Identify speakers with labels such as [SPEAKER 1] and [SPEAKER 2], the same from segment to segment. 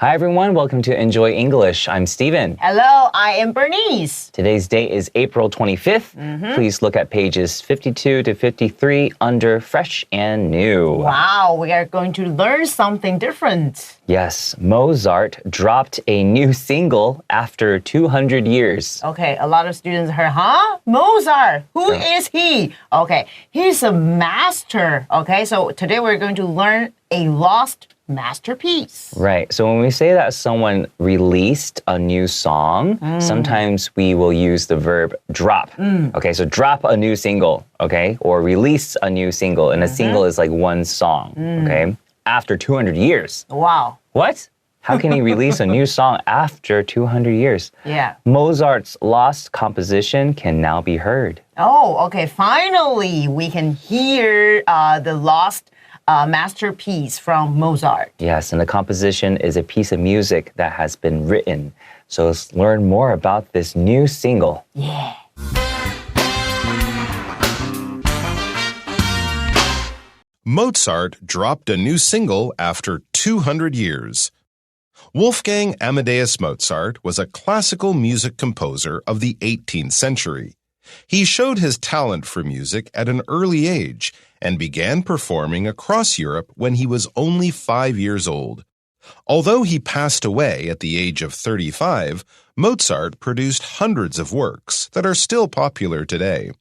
[SPEAKER 1] Hi everyone, welcome to Enjoy English. I'm Steven.
[SPEAKER 2] Hello, I am Bernice.
[SPEAKER 1] Today's date is April 25th. Please look at pages 52 to 53 under Fresh and New.
[SPEAKER 2] Wow, we are going to learn something different.
[SPEAKER 1] Yes, Mozart dropped a new single after 200 years.
[SPEAKER 2] Okay, a lot of students heard, Mozart, who is he? Okay, he's a master. Okay, so today we're going to learn a lost masterpiece.
[SPEAKER 1] Right. So when we say that someone released a new song, sometimes we will use the verb drop. Okay, so drop a new single, okay? Or release a new single. And a single is like one song, okay? After 200 years.
[SPEAKER 2] Wow.
[SPEAKER 1] What? How can he release a new song after 200 years?
[SPEAKER 2] Yeah.
[SPEAKER 1] Mozart's lost composition can now be heard.
[SPEAKER 2] Oh, okay. Finally, we can hear the lost masterpiece from Mozart.
[SPEAKER 1] Yes, and the composition is a piece of music that has been written. So let's learn more about this new single.
[SPEAKER 2] Yeah.
[SPEAKER 3] Mozart dropped a new single after 200 years. Wolfgang Amadeus Mozart was a classical music composer of the 18th century. He showed his talent for music at an early age and began performing across Europe when he was only 5 years old. Although he passed away at the age of 35, Mozart produced hundreds of works that are still popular today.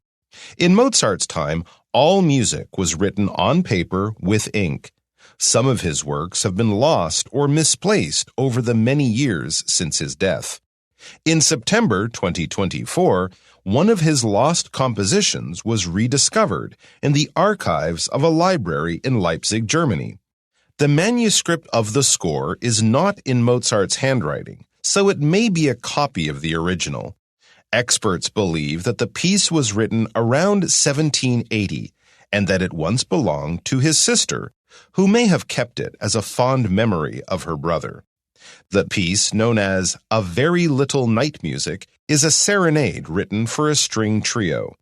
[SPEAKER 3] In Mozart's time, all music was written on paper with ink. Some of his works have been lost or misplaced over the many years since his death. In September 2024, one of his lost compositions was rediscovered in the archives of a library in Leipzig, Germany. The manuscript of the score is not in Mozart's handwriting, so it may be a copy of the original. Experts believe that the piece was written around 1780 and that it once belonged to his sister, who may have kept it as a fond memory of her brother. The piece, known as A Very Little Night Music, is a serenade written for a string trio.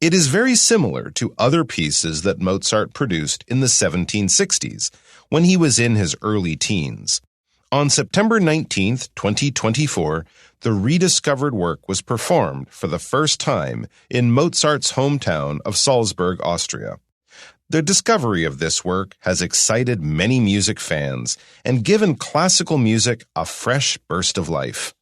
[SPEAKER 3] It is very similar to other pieces that Mozart produced in the 1760s, when he was in his early teens. On September 19, 2024, the rediscovered work was performed for the first time in Mozart's hometown of Salzburg, Austria. The discovery of this work has excited many music fans and given classical music a fresh burst of life.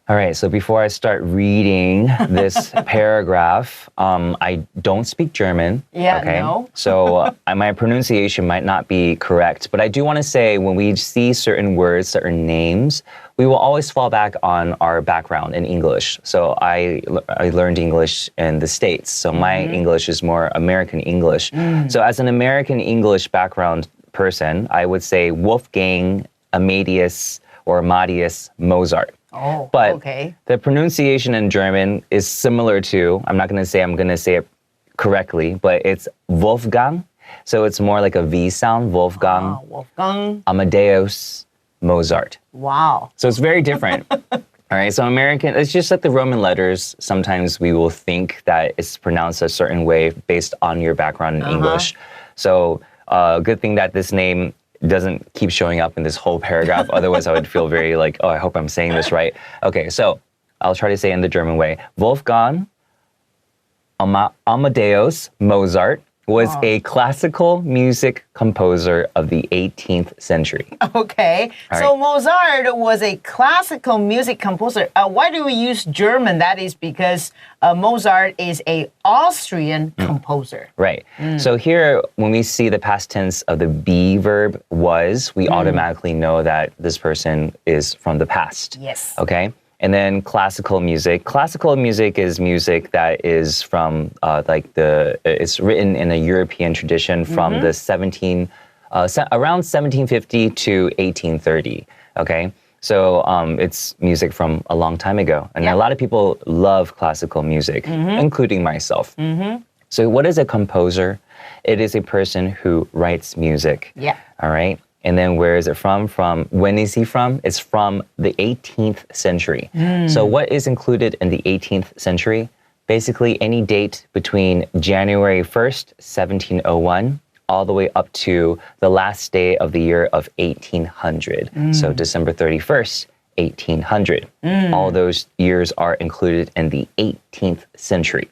[SPEAKER 1] All right, so before I start reading this paragraph, I don't speak German.
[SPEAKER 2] Yeah,
[SPEAKER 1] okay?
[SPEAKER 2] no.
[SPEAKER 1] So my pronunciation might not be correct, but I do want to say when we see certain words, certain names, we will always fall back on our background in English. So I learned English in the States, so my English is more American English. So as an American English background person, I would say Wolfgang Amadeus Mozart.
[SPEAKER 2] Oh,
[SPEAKER 1] but
[SPEAKER 2] okay.
[SPEAKER 1] The pronunciation in German is similar to, I'm going to say it correctly, but it's Wolfgang. So it's more like a V sound, Wolfgang.
[SPEAKER 2] Wolfgang
[SPEAKER 1] Amadeus Mozart.
[SPEAKER 2] Wow.
[SPEAKER 1] So it's very different. All right, so American, it's just like the Roman letters. Sometimes we will think that it's pronounced a certain way based on your background in English. So good thing that this name doesn't keep showing up in this whole paragraph. Otherwise, I would feel very like, I hope I'm saying this right. Okay, so I'll try to say it in the German way. Wolfgang Amadeus Mozart was a classical music composer of the 18th century.
[SPEAKER 2] Okay, so Mozart was a classical music composer. Why do we use German? That is because Mozart is an Austrian composer.
[SPEAKER 1] Right. So here, when we see the past tense of the be verb was, we automatically know that this person is from the past.
[SPEAKER 2] Yes.
[SPEAKER 1] Okay? And then classical music. Classical music is music that is from it's written in a European tradition from the around 1750 to 1830. Okay, so it's music from a long time ago, and a lot of people love classical music, including myself. So what is a composer? It is a person who writes music.
[SPEAKER 2] Yeah.
[SPEAKER 1] All right. And then where is it from? When is he from? It's from the 18th century. So what is included in the 18th century? Basically, any date between January 1st, 1701, all the way up to the last day of the year of 1800. So December 31st, 1800. All those years are included in the 18th century.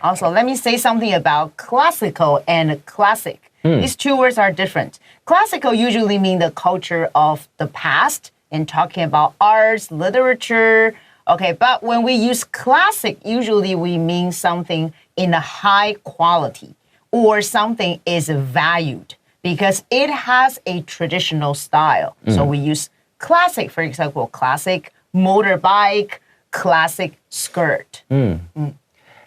[SPEAKER 2] Also, let me say something about classical and classic. These two words are different. Classical usually mean the culture of the past and talking about arts, literature. Okay, but when we use classic, usually we mean something in a high quality or something is valued because it has a traditional style. So we use classic, for example, classic motorbike, classic skirt.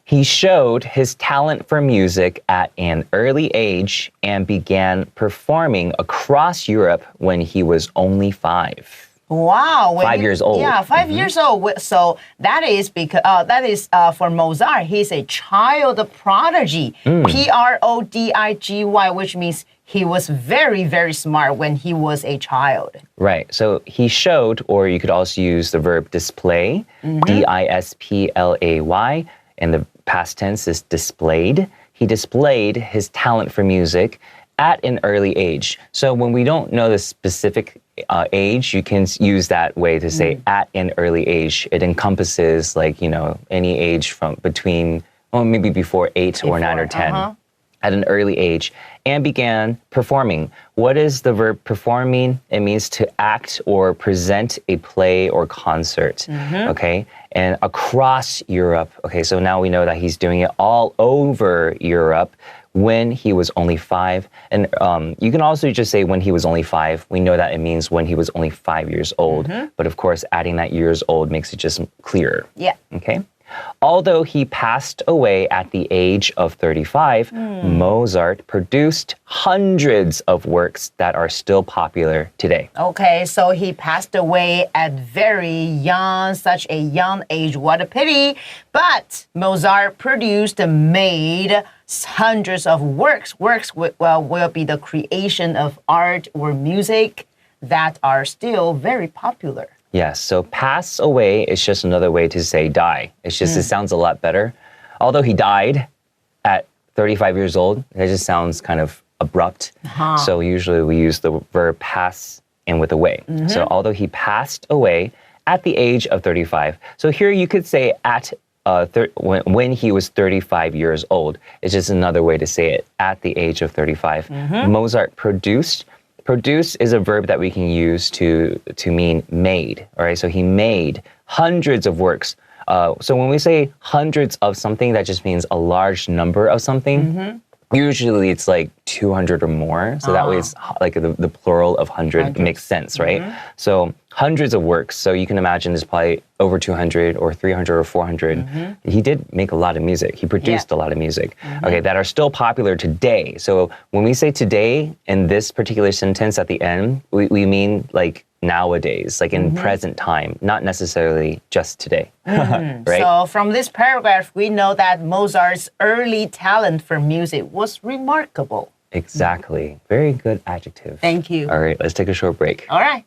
[SPEAKER 1] He showed his talent for music at an early age and began performing across Europe when he was only 5.
[SPEAKER 2] Wow.
[SPEAKER 1] 5 years old.
[SPEAKER 2] Yeah, 5 years old. So that is because for Mozart, he's a child prodigy. Prodigy, which means he was very, very smart when he was a child.
[SPEAKER 1] Right. So he showed, or you could also use the verb display, D-I-S-P-L-A-Y, and the past tense is displayed. He displayed his talent for music at an early age. So when we don't know the specific age, you can use that way to say at an early age. It encompasses any age from between, maybe before 8 or 9 or 10. At an early age and began performing. What does the verb perform mean? It means to act or present a play or concert, okay? And across Europe, okay, so now we know that he's doing it all over Europe when he was only 5. And you can also just say when he was only 5. We know that it means when he was only 5 years old. But of course, adding that years old makes it just clearer.
[SPEAKER 2] Yeah.
[SPEAKER 1] Okay? Although he passed away at the age of 35, Mozart produced hundreds of works that are still popular today.
[SPEAKER 2] Okay, so he passed away at very young, such a young age. What a pity. But Mozart produced and made hundreds of works. Works will be the creation of art or music that are still very popular.
[SPEAKER 1] Yes, so pass away is just another way to say die. It's just, it sounds a lot better. Although he died at 35 years old, it just sounds kind of abrupt. So usually we use the verb pass and with away. So although he passed away at the age of 35. So here you could say at when he was 35 years old. It's just another way to say it, at the age of 35. Mozart produced. Produce is a verb that we can use to mean made, all right? So he made hundreds of works. So when we say hundreds of something, that just means a large number of something. Usually it's like 200 or more. So that way it's like the plural of 100 makes sense, right? So hundreds of works. So you can imagine there's probably over 200 or 300 or 400. He did make a lot of music. He produced a lot of music, okay, that are still popular today. So when we say today in this particular sentence at the end, we mean like nowadays, like in present time, not necessarily just today, right?
[SPEAKER 2] So from this paragraph, we know that Mozart's early talent for music was remarkable.
[SPEAKER 1] Exactly. Very good adjective.
[SPEAKER 2] Thank you.
[SPEAKER 1] All right, let's take a short break.
[SPEAKER 2] All right.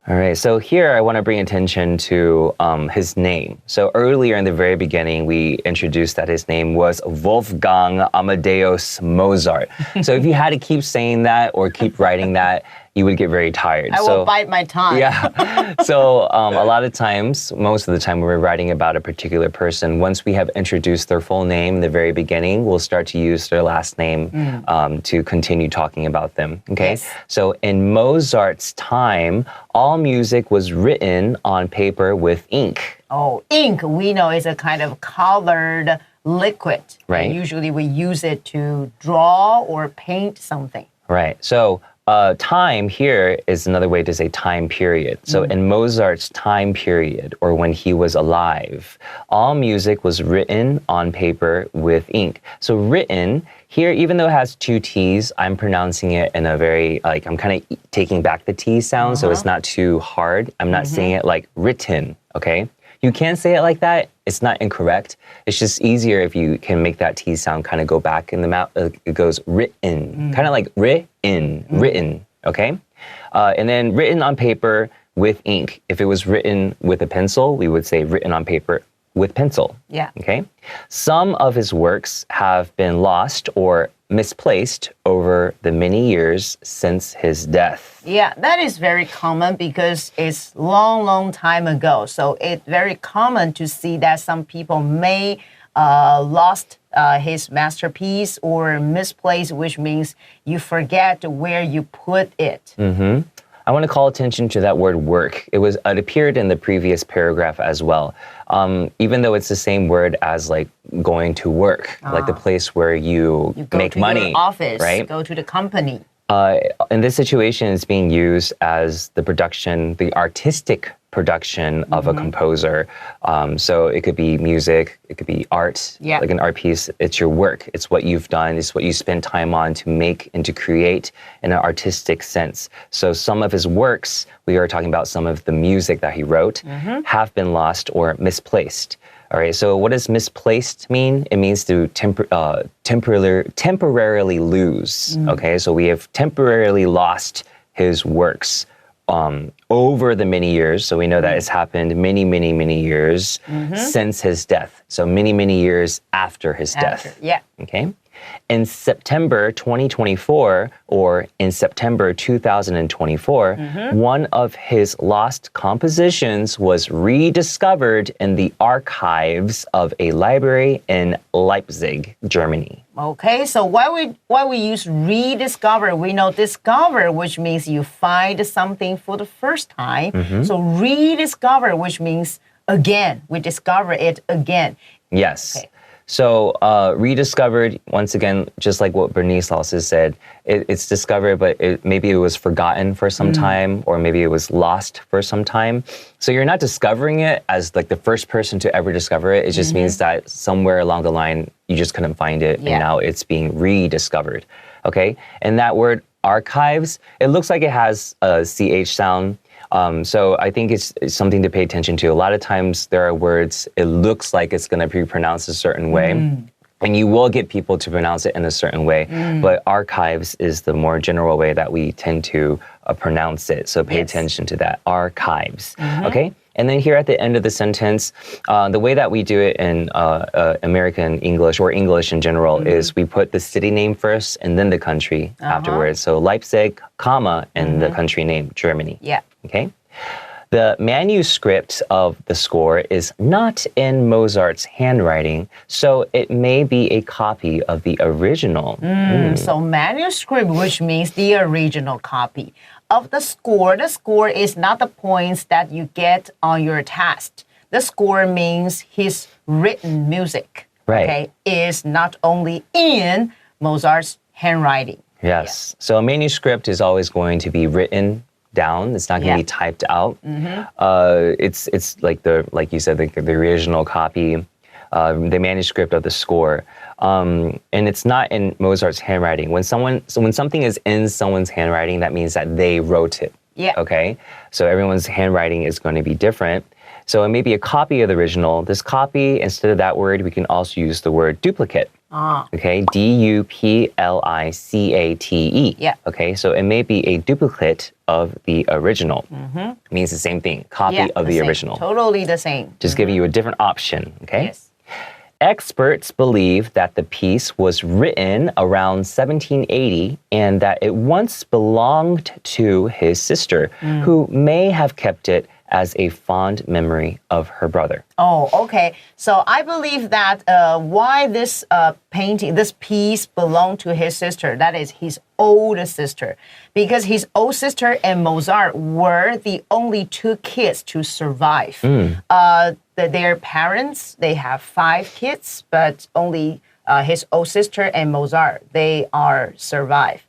[SPEAKER 1] All right, so here I want to bring attention to his name. So earlier in the very beginning, we introduced that his name was Wolfgang Amadeus Mozart. So if you had to keep saying that or keep writing that, you would get very tired.
[SPEAKER 2] I will bite my tongue.
[SPEAKER 1] Yeah. So a lot of times, most of the time when we're writing about a particular person, once we have introduced their full name in the very beginning, we'll start to use their last name to continue talking about them. Okay.
[SPEAKER 2] Yes.
[SPEAKER 1] So in Mozart's time, all music was written on paper with ink.
[SPEAKER 2] Oh, ink, we know, is a kind of colored liquid.
[SPEAKER 1] Right.
[SPEAKER 2] And usually we use it to draw or paint something.
[SPEAKER 1] Right. So time here is another way to say time period. So in Mozart's time period, or when he was alive, all music was written on paper with ink. So written, here, even though it has two T's, I'm pronouncing it in a very, I'm kind of taking back the T sound, so it's not too hard. I'm not saying it like written, okay? You can say it like that. It's not incorrect. It's just easier if you can make that T sound kind of go back in the mouth. It goes written, kind of like written, okay? And then written on paper with ink. If it was written with a pencil, we would say written on paper with pencil.
[SPEAKER 2] Yeah.
[SPEAKER 1] Okay. Some of his works have been lost or misplaced over the many years since his death.
[SPEAKER 2] Yeah, that is very common because it's long time ago. So it's very common to see that some people may lost his masterpiece or misplaced, which means you forget where you put it.
[SPEAKER 1] I want to call attention to that word work. It appeared in the previous paragraph as well. Even though it's the same word as like going to work, like the place where you make
[SPEAKER 2] to
[SPEAKER 1] money,
[SPEAKER 2] your office,
[SPEAKER 1] right?
[SPEAKER 2] Go to the company.
[SPEAKER 1] In this situation, it's being used as the artistic production of a composer. So it could be music, it could be art, like an art piece. It's your work. It's what you've done. It's what you spend time on to make and to create in an artistic sense. So some of his works, we are talking about some of the music that he wrote, have been lost or misplaced. All right, so what does misplaced mean? It means to temporarily lose, okay? So we have temporarily lost his works over the many years. So we know that it's happened many years since his death. So many years after his death.
[SPEAKER 2] Yeah.
[SPEAKER 1] Okay. In September 2024, or in September 2024, one of his lost compositions was rediscovered in the archives of a library in Leipzig, Germany.
[SPEAKER 2] Okay, so why we use rediscover? We know discover, which means you find something for the first time. So rediscover, which means again, we discover it again.
[SPEAKER 1] Yes.
[SPEAKER 2] Okay.
[SPEAKER 1] So rediscovered, once again, just like what Bernice also said, it's discovered, but maybe it was forgotten for some time, or maybe it was lost for some time. So you're not discovering it as like the first person to ever discover it. It just means that somewhere along the line, you just couldn't find it, and now it's being rediscovered. Okay, and that word archives, it looks like it has a CH sound. So I think it's something to pay attention to. A lot of times there are words, it looks like it's going to be pronounced a certain way. And you will get people to pronounce it in a certain way. But archives is the more general way that we tend to pronounce it. So pay attention to that. Archives. Okay? And then here at the end of the sentence, the way that we do it in American English or English in general is we put the city name first and then the country afterwards. So Leipzig, comma, and the country name, Germany.
[SPEAKER 2] Yeah.
[SPEAKER 1] Okay. The manuscript of the score is not in Mozart's handwriting, so it may be a copy of the original.
[SPEAKER 2] So manuscript, which means the original copy of the score. The score is not the points that you get on your test. The score means his written music.
[SPEAKER 1] Right.
[SPEAKER 2] Okay, is not only in Mozart's handwriting.
[SPEAKER 1] Yes. So a manuscript is always going to be written down. It's not going to be typed out. It's like you said, the original copy, the manuscript of the score. And it's not in Mozart's handwriting. When something is in someone's handwriting, that means that they wrote it.
[SPEAKER 2] Yeah.
[SPEAKER 1] Okay. So everyone's handwriting is going to be different. So it may be a copy of the original. This copy, instead of that word, we can also use the word duplicate. Okay, D-U-P-L-I-C-A-T-E.
[SPEAKER 2] Yeah.
[SPEAKER 1] Okay, so it may be a duplicate of the original. It means the same thing, copy of the original.
[SPEAKER 2] Totally the same.
[SPEAKER 1] Just giving you a different option, okay?
[SPEAKER 2] Yes.
[SPEAKER 1] Experts believe that the piece was written around 1780 and that it once belonged to his sister, who may have kept it as a fond memory of her brother.
[SPEAKER 2] Oh, okay. So I believe that why this painting, this piece belonged to his sister, that is his older sister, because his old sister and Mozart were the only two kids to survive. Their parents, they have 5 kids, but only his old sister and Mozart, they survive.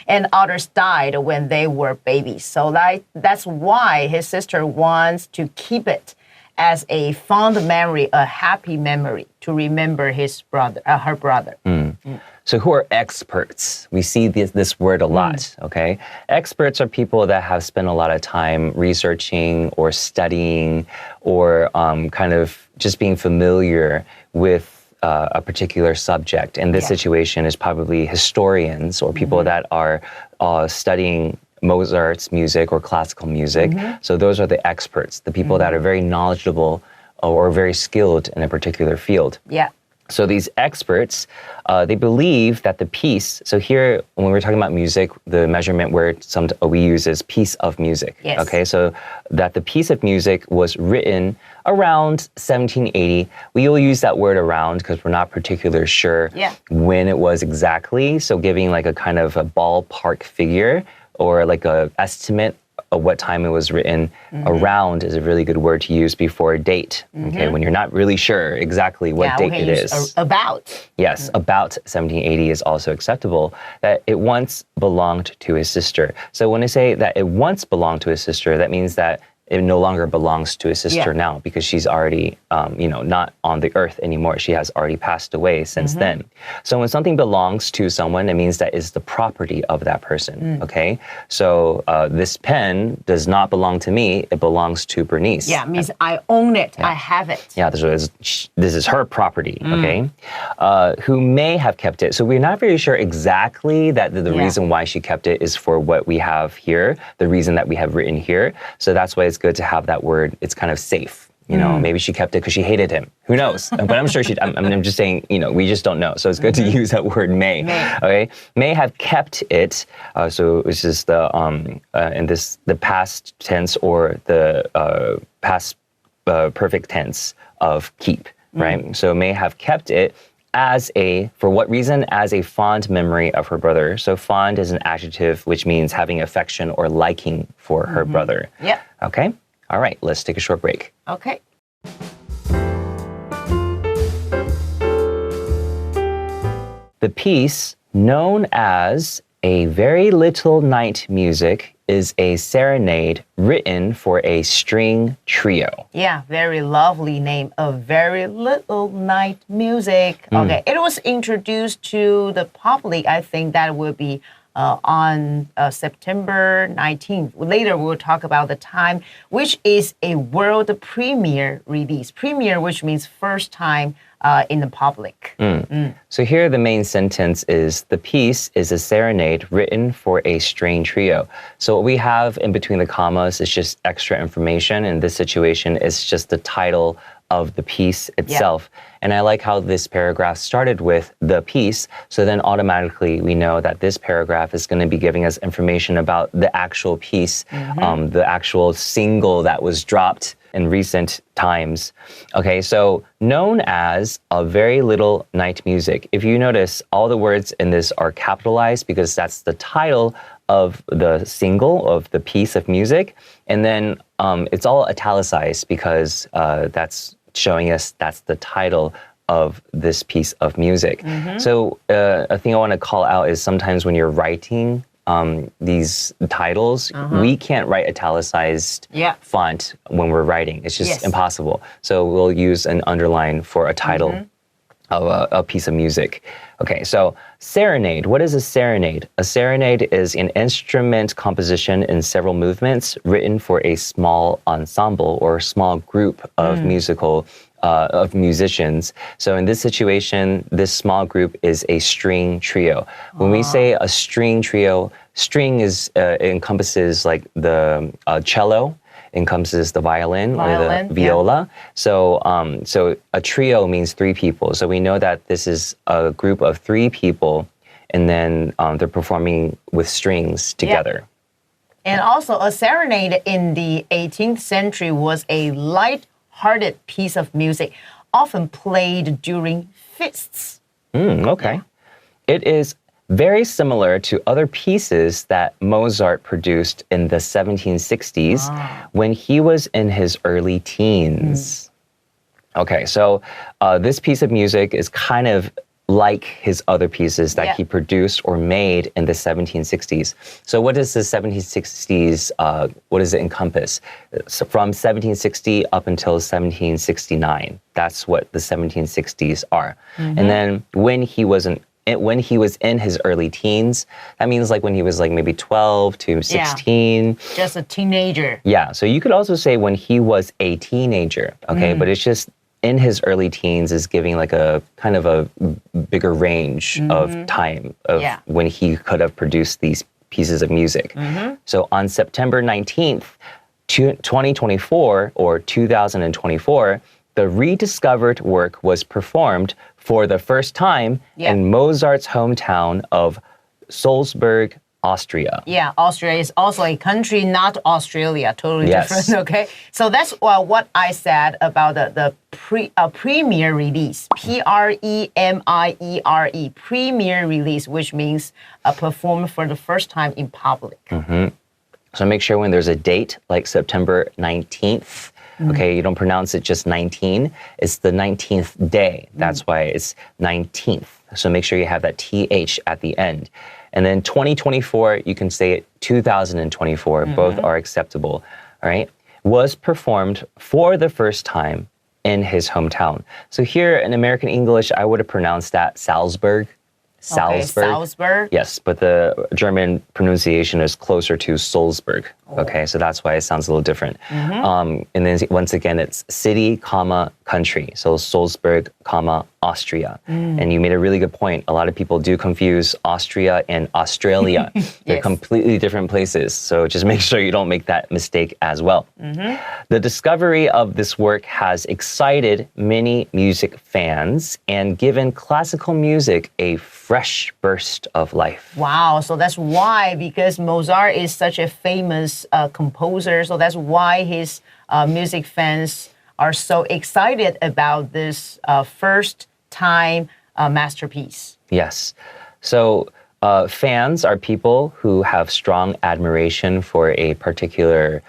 [SPEAKER 2] And others died when they were babies. So that's why his sister wants to keep it as a fond memory, a happy memory, to remember his brother, her brother.
[SPEAKER 1] So who are experts? We see this word a lot, okay? Experts are people that have spent a lot of time researching or studying or kind of just being familiar with a particular subject. And this situation is probably historians or people that are studying Mozart's music or classical music. So those are the experts, the people that are very knowledgeable or very skilled in a particular field.
[SPEAKER 2] Yeah.
[SPEAKER 1] So these experts, they believe that the piece, so here, when we're talking about music, the measurement word we use is piece of music.
[SPEAKER 2] Yes.
[SPEAKER 1] Okay, so that the piece of music was written around 1780. We will use that word around because we're not particularly sure when it was exactly. So giving like a kind of a ballpark figure or like a estimate of what time it was written, around is a really good word to use before a date, okay, when you're not really sure exactly what date it is.
[SPEAKER 2] About.
[SPEAKER 1] Yes, about 1780 is also acceptable, that it once belonged to his sister. So when I say that it once belonged to his sister, that means that it no longer belongs to his sister now because she's already, not on the earth anymore. She has already passed away since then. So when something belongs to someone, it means that it's the property of that person, okay? So this pen does not belong to me. It belongs to Bernice.
[SPEAKER 2] Yeah, it means I own it. I have it.
[SPEAKER 1] Yeah, this is her property, okay? Who may have kept it. So we're not very sure exactly that the reason why she kept it is for what we have here, the reason that we have written here. So that's why it's good to have that word. It's kind of safe. Maybe she kept it because she hated him. Who knows? But I'm sure I'm just saying, we just don't know. So it's good to use that word may. Okay? May have kept it. So it's just the past tense or the past perfect tense of keep, right? So may have kept it for what reason? As a fond memory of her brother. So fond is an adjective which means having affection or liking for her brother.
[SPEAKER 2] Yeah.
[SPEAKER 1] Okay? All right, let's take a short break.
[SPEAKER 2] Okay.
[SPEAKER 1] The piece, known as A Very Little Night Music, is a serenade written for a string trio.
[SPEAKER 2] Yeah, very lovely name. A Very Little Night Music. Okay, it was introduced to the public. I think that will be on September 19th. Later, we'll talk about the time, which is a world premiere release. Premiere, which means first time in the public.
[SPEAKER 1] So here the main sentence is, the piece is a serenade written for a string trio. So what we have in between the commas is just extra information. In this situation, it's just the title of the piece itself. And I like how this paragraph started with the piece, so then automatically we know that this paragraph is going to be giving us information about the actual piece, the actual single that was dropped in recent times. Okay, so known as A Very Little Night Music. If you notice, all the words in this are capitalized because that's the title of the single, of the piece of music. And then it's all italicized because that's showing us that's the title of this piece of music. So a thing I want to call out is sometimes when you're writing these titles, we can't write italicized font when we're writing. It's just impossible. So we'll use an underline for a title of a piece of music. Okay, so serenade. What is a serenade? A serenade is an instrument composition in several movements written for a small ensemble or small group of musicians. So in this situation, this small group is a string trio. When we say a string trio, string encompasses like the cello, encompasses the violin or the viola. So a trio means three people. So we know that this is a group of three people, and then they're performing with strings together.
[SPEAKER 2] And also a serenade in the 18th century was a light-hearted piece of music, often played during feasts.
[SPEAKER 1] Okay. It is very similar to other pieces that Mozart produced in the 1760s when he was in his early teens. Okay, so this piece of music is kind of like his other pieces that he produced or made in the 1760s. So what does the 1760s, what does it encompass? So from 1760 up until 1769, that's what the 1760s are. And then when he was in his early teens, that means like when he was like maybe 12 to 16.
[SPEAKER 2] Just a teenager.
[SPEAKER 1] Yeah, so you could also say when he was a teenager, okay? But it's just in his early teens is giving like a kind of a bigger range of time of when he could have produced these pieces of music. So on September 19th, 2024 or 2024, the rediscovered work was performed for the first time in Mozart's hometown of Salzburg, Austria.
[SPEAKER 2] Yeah, Austria is also a country, not Australia. Totally different, okay? So that's what I said about the premiere release. P-R-E-M-I-E-R-E, premiere release, which means performed for the first time in public.
[SPEAKER 1] So make sure when there's a date, like September 19th, okay, you don't pronounce it just 19. It's the 19th day. That's why it's 19th. So make sure you have that TH at the end. And then 2024, you can say it 2024. Both are acceptable, all right? Was performed for the first time in his hometown. So here in American English, I would have pronounced that Salzburg. Salzburg.
[SPEAKER 2] Okay, Salzburg.
[SPEAKER 1] Yes, but the German pronunciation is closer to Salzburg. Okay, so that's why it sounds a little different. And then once again, it's city, comma, country. So Salzburg, comma, Austria. And you made a really good point. A lot of people do confuse Austria and Australia. They're completely different places. So just make sure you don't make that mistake as well. The discovery of this work has excited many music fans and given classical music a fresh burst of life.
[SPEAKER 2] Wow, so that's why, because Mozart is such a famous composer, so that's why his music fans are so excited about this first-time masterpiece.
[SPEAKER 1] Yes. So fans are people who have strong admiration for a particular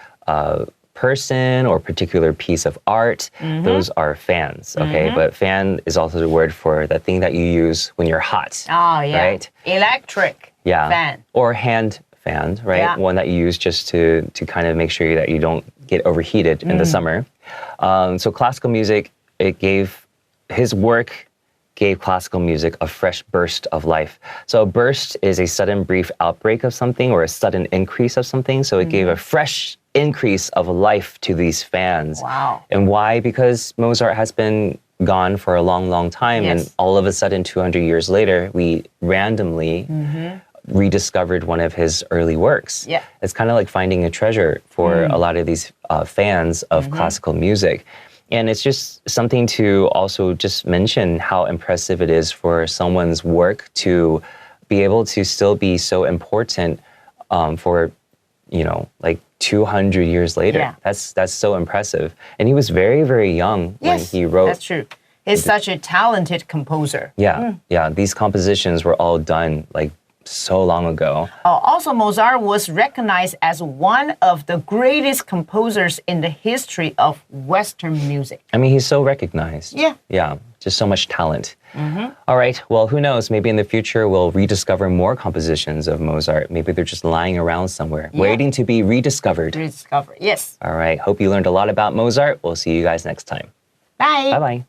[SPEAKER 1] person or particular piece of art. Those are fans, okay? But fan is also the word for the thing that you use when you're hot.
[SPEAKER 2] Oh, yeah.
[SPEAKER 1] Right?
[SPEAKER 2] Electric fan.
[SPEAKER 1] Or hand fan, right?
[SPEAKER 2] Yeah.
[SPEAKER 1] One that you use just to kind of make sure that you don't get overheated in the summer. So classical music, his work gave classical music a fresh burst of life. So a burst is a sudden brief outbreak of something or a sudden increase of something. So it gave a fresh increase of life to these fans.
[SPEAKER 2] Wow.
[SPEAKER 1] And why? Because Mozart has been gone for a long, long time. And all of a sudden, 200 years later, we randomly rediscovered one of his early works.
[SPEAKER 2] Yeah.
[SPEAKER 1] It's kind of like finding a treasure for a lot of these fans of classical music. And it's just something to also just mention how impressive it is for someone's work to be able to still be so important for, like 200 years later.
[SPEAKER 2] Yeah.
[SPEAKER 1] That's so impressive. And he was very, very young when he wrote.
[SPEAKER 2] That's true. He's such a talented composer.
[SPEAKER 1] Yeah, yeah. These compositions were all done like so long ago.
[SPEAKER 2] Also, Mozart was recognized as one of the greatest composers in the history of Western music.
[SPEAKER 1] I mean, he's so recognized.
[SPEAKER 2] Yeah.
[SPEAKER 1] Yeah, just so much talent. All right, well, who knows? Maybe in the future we'll rediscover more compositions of Mozart. Maybe they're just lying around somewhere, waiting to be rediscovered.
[SPEAKER 2] Rediscovered, yes.
[SPEAKER 1] All right, hope you learned a lot about Mozart. We'll see you guys next time.
[SPEAKER 2] Bye.
[SPEAKER 1] Bye-bye.